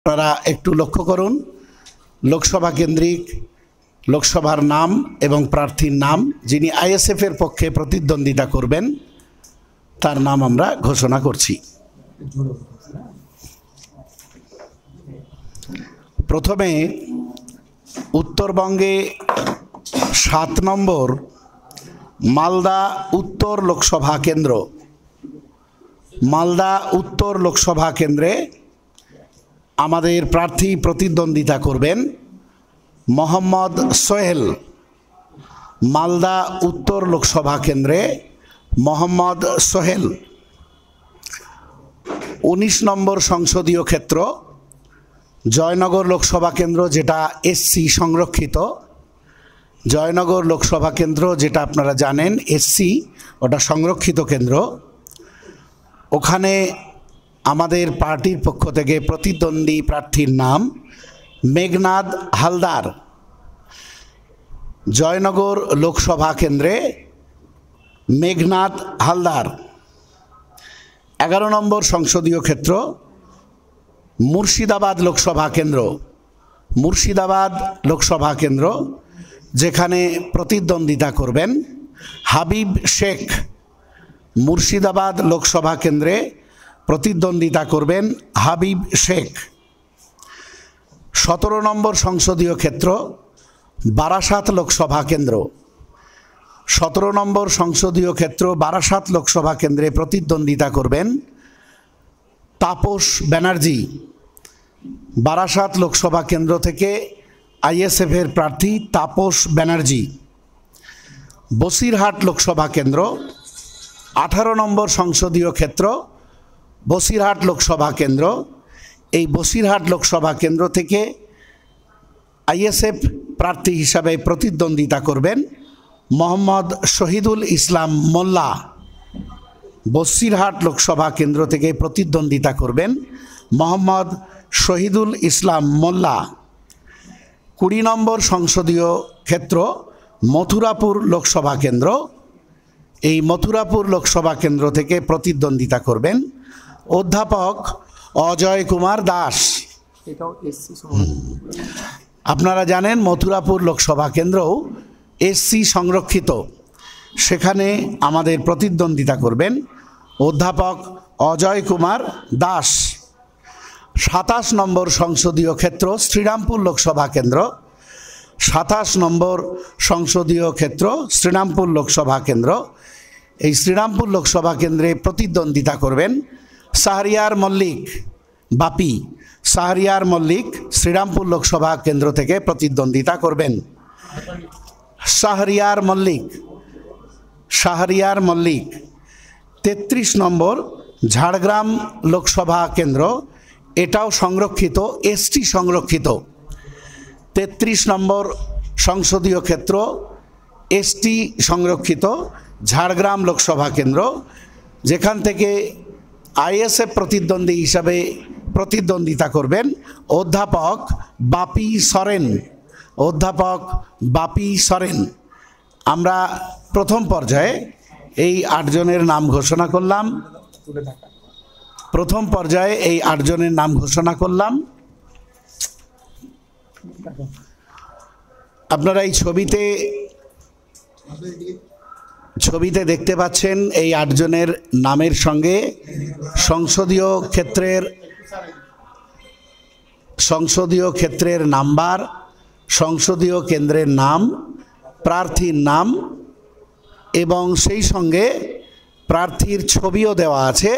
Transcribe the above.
আপনারা একটু লক্ষ্য করুন, লোকসভা কেন্দ্রিক লোকসভার নাম এবং প্রার্থীর নাম, যিনি আইএসএফের পক্ষে প্রতিদ্বন্দ্বিতা করবেন তার নাম আমরা ঘোষণা করছি। প্রথমে উত্তরবঙ্গে 7 নম্বর মালদা উত্তর লোকসভা কেন্দ্র, মালদা উত্তর লোকসভা কেন্দ্রে আমাদের প্রার্থী প্রতিদ্বন্দ্বিতা করবেন মোহাম্মদ সোহেল। মালদা উত্তর লোকসভা কেন্দ্রে মোহাম্মদ সোহেল। 19 নম্বর সংসদীয় ক্ষেত্র জয়নগর লোকসভা কেন্দ্র, যেটা এসসি সংরক্ষিত। জয়নগর লোকসভা কেন্দ্র যেটা আপনারা জানেন এসসি, ওটা সংরক্ষিত কেন্দ্র। ওখানে আমাদের পার্টির পক্ষ থেকে প্রতিদ্বন্দ্বী প্রার্থীর নাম মেঘনাদ হালদার। জয়নগর লোকসভা কেন্দ্রে মেঘনাদ হালদার। 11 নম্বর সংসদীয় ক্ষেত্র মুর্শিদাবাদ লোকসভা কেন্দ্র, মুর্শিদাবাদ লোকসভা কেন্দ্র, যেখানে প্রতিদ্বন্দ্বিতা করবেন হাবিব শেখ। মুর্শিদাবাদ লোকসভা কেন্দ্রে প্রতিদ্বন্দ্বিতা করবেন হাবিব শেখ। 17 নম্বর সংসদীয় ক্ষেত্র বারাসাত লোকসভা কেন্দ্র। 17 নম্বর সংসদীয় ক্ষেত্র বারাসাত লোকসভা কেন্দ্রে প্রতিদ্বন্দ্বিতা করবেন তাপস ব্যানার্জি। বারাসাত লোকসভা কেন্দ্র থেকে আইএসএফের প্রার্থী তাপস ব্যানার্জি। বসিরহাট লোকসভা কেন্দ্র 18 নম্বর সংসদীয় ক্ষেত্র বসিরহাট লোকসভা কেন্দ্র। এই বসিরহাট লোকসভা কেন্দ্র থেকে আইএসএফ প্রার্থী হিসাবে প্রতিদ্বন্দ্বিতা করবেন মোহাম্মদ শহীদুল ইসলাম মোল্লা। বসিরহাট লোকসভা কেন্দ্র থেকে প্রতিদ্বন্দ্বিতা করবেন মোহাম্মদ শহীদুল ইসলাম মোল্লা। 20 নম্বর সংসদীয় ক্ষেত্র মথুরাপুর লোকসভা কেন্দ্র। এই মথুরাপুর লোকসভা কেন্দ্র থেকে প্রতিদ্বন্দ্বিতা করবেন অধ্যাপক অজয় কুমার দাস। আপনারা জানেন মথুরাপুর লোকসভা কেন্দ্রও এসসি সংরক্ষিত, সেখানে আমাদের প্রতিদ্বন্দ্বিতা করবেন অধ্যাপক অজয় কুমার দাস। 27 নম্বর সংসদীয় ক্ষেত্র শ্রীরামপুর লোকসভা কেন্দ্র। 27 নম্বর সংসদীয় ক্ষেত্র শ্রীরামপুর লোকসভা কেন্দ্র। এই শ্রীরামপুর লোকসভা কেন্দ্রে প্রতিদ্বন্দ্বিতা করবেন শাহরিয়ার মল্লিক বাপি। শাহরিয়ার মল্লিক শ্রীরামপুর লোকসভা কেন্দ্র থেকে প্রতিদ্বন্দ্বিতা করবেন। শাহরিয়ার মল্লিক, শাহরিয়ার মল্লিক। 33 নম্বর ঝাড়গ্রাম লোকসভা কেন্দ্র, এটাও সংরক্ষিত, এসটি সংরক্ষিত। 33 নম্বর সংসদীয় ক্ষেত্র এসটি সংরক্ষিত ঝাড়গ্রাম লোকসভা কেন্দ্র, যেখান থেকে আইএসএফ প্রতিদ্বন্দ্বী হিসাবে প্রতিদ্বন্দ্বিতা করবেন অধ্যাপক বাপি সরেন। অধ্যাপক বাপি সরেন। আমরা প্রথম পর্যায়ে এই 8 জনের নাম ঘোষণা করলাম। প্রথম পর্যায়ে এই 8 জনের নাম ঘোষণা করলাম। আপনারা এই ছবিতে দেখতে পাচ্ছেন এই 8 জনের নামের সঙ্গে সংসদীয় ক্ষেত্রের নাম্বার, সংসদীয় কেন্দ্রের নাম, প্রার্থীর নাম এবং সেই সঙ্গে প্রার্থীর ছবিও দেওয়া আছে।